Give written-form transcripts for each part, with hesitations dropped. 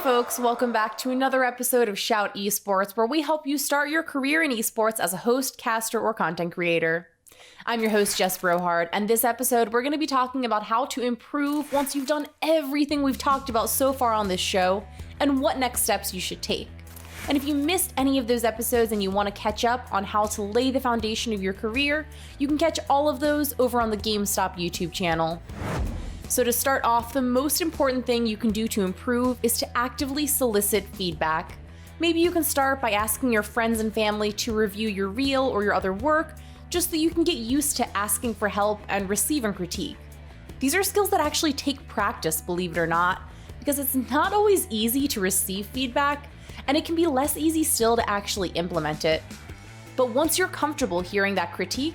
folks, welcome back to another episode of Shout Esports, where we help you start your career in esports as a host, caster, or content creator. I'm your host, Jess Brohard, and this episode we're going to be talking about how to improve once you've done everything we've talked about so far on this show, and what next steps you should take. And if you missed any of those episodes and you want to catch up on how to lay the foundation of your career, you can catch all of those over on the GameStop YouTube channel. So to start off, the most important thing you can do to improve is to actively solicit feedback. Maybe you can start by asking your friends and family to review your reel or your other work, just so you can get used to asking for help and receiving critique. These are skills that actually take practice, believe it or not, because it's not always easy to receive feedback, and it can be less easy still to actually implement it. But once you're comfortable hearing that critique,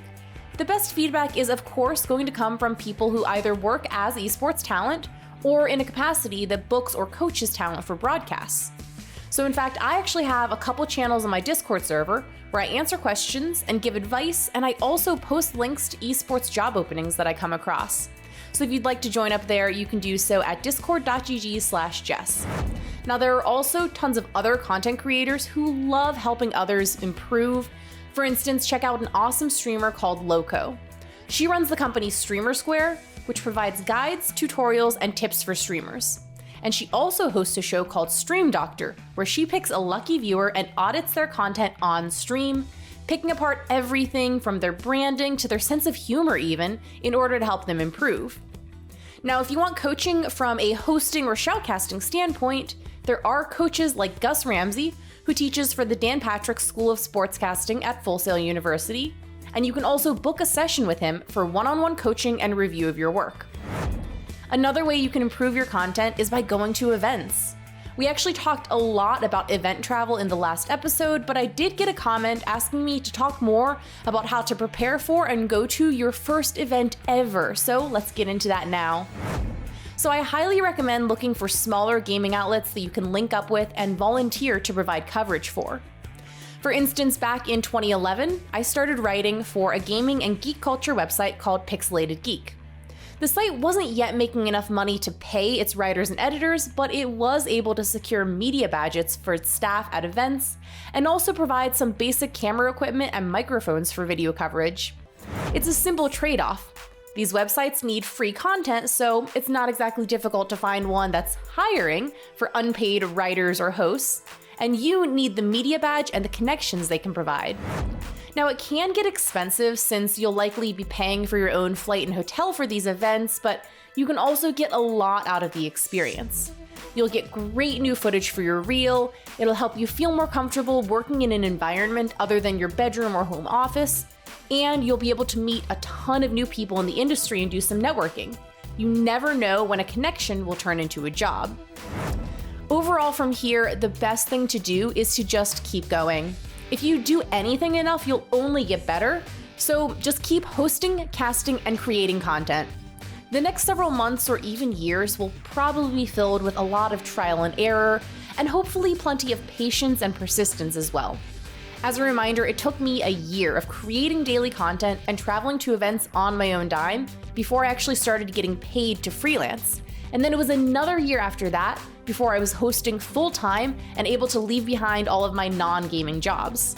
the best feedback is, of course, going to come from people who either work as esports talent or in a capacity that books or coaches talent for broadcasts. So in fact, I actually have a couple channels on my Discord server where I answer questions and give advice, and I also post links to esports job openings that I come across. So if you'd like to join up there, you can do so at discord.gg/Jess. Now, there are also tons of other content creators who love helping others improve. For instance, check out an awesome streamer called Loco. She runs the company Streamer Square, which provides guides, tutorials, and tips for streamers. And she also hosts a show called Stream Doctor, where she picks a lucky viewer and audits their content on stream, picking apart everything from their branding to their sense of humor even, in order to help them improve. Now, if you want coaching from a hosting or shoutcasting standpoint, there are coaches like Gus Ramsey, who teaches for the Dan Patrick School of Sportscasting at Full Sail University, and you can also book a session with him for one-on-one coaching and review of your work. Another way you can improve your content is by going to events. We actually talked a lot about event travel in the last episode, but I did get a comment asking me to talk more about how to prepare for and go to your first event ever, so let's get into that now. So I highly recommend looking for smaller gaming outlets that you can link up with and volunteer to provide coverage for. For instance, back in 2011, I started writing for a gaming and geek culture website called Pixelated Geek. The site wasn't yet making enough money to pay its writers and editors, but it was able to secure media badges for its staff at events, and also provide some basic camera equipment and microphones for video coverage. It's a simple trade-off. These websites need free content, so it's not exactly difficult to find one that's hiring for unpaid writers or hosts, and you need the media badge and the connections they can provide. Now, it can get expensive since you'll likely be paying for your own flight and hotel for these events, but you can also get a lot out of the experience. You'll get great new footage for your reel, it'll help you feel more comfortable working in an environment other than your bedroom or home office, and you'll be able to meet a ton of new people in the industry and do some networking. You never know when a connection will turn into a job. Overall, from here, the best thing to do is to just keep going. If you do anything enough, you'll only get better, so just keep hosting, casting, and creating content. The next several months or even years will probably be filled with a lot of trial and error, and hopefully plenty of patience and persistence as well. As a reminder, it took me a year of creating daily content and traveling to events on my own dime before I actually started getting paid to freelance. And then it was another year after that before I was hosting full-time and able to leave behind all of my non-gaming jobs.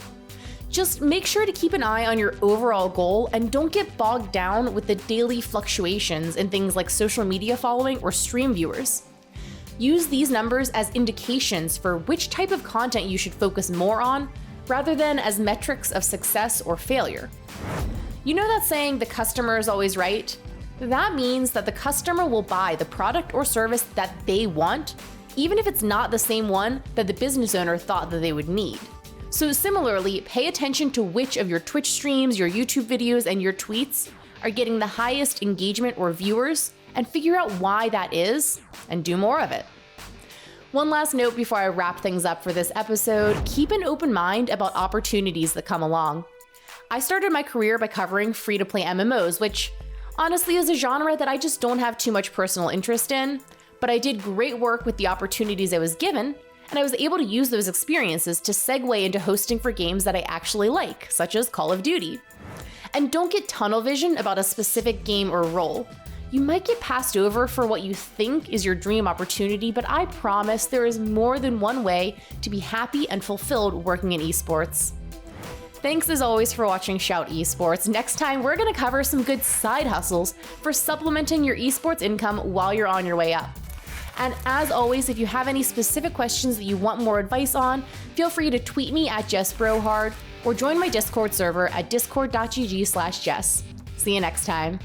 Just make sure to keep an eye on your overall goal and don't get bogged down with the daily fluctuations in things like social media following or stream viewers. Use these numbers as indications for which type of content you should focus more on, rather than as metrics of success or failure. You know that saying, the customer is always right? That means that the customer will buy the product or service that they want, even if it's not the same one that the business owner thought that they would need. So similarly, pay attention to which of your Twitch streams, your YouTube videos, and your tweets are getting the highest engagement or viewers, and figure out why that is, and do more of it. One last note before I wrap things up for this episode, keep an open mind about opportunities that come along. I started my career by covering free-to-play MMOs, which honestly is a genre that I just don't have too much personal interest in, but I did great work with the opportunities I was given, and I was able to use those experiences to segue into hosting for games that I actually like, such as Call of Duty. And don't get tunnel vision about a specific game or role. You might get passed over for what you think is your dream opportunity, but I promise there is more than one way to be happy and fulfilled working in esports. Thanks as always for watching Shout Esports. Next time, we're going to cover some good side hustles for supplementing your esports income while you're on your way up. And as always, if you have any specific questions that you want more advice on, feel free to tweet me at Jess Brohard or join my Discord server at discord.gg/Jess. See you next time.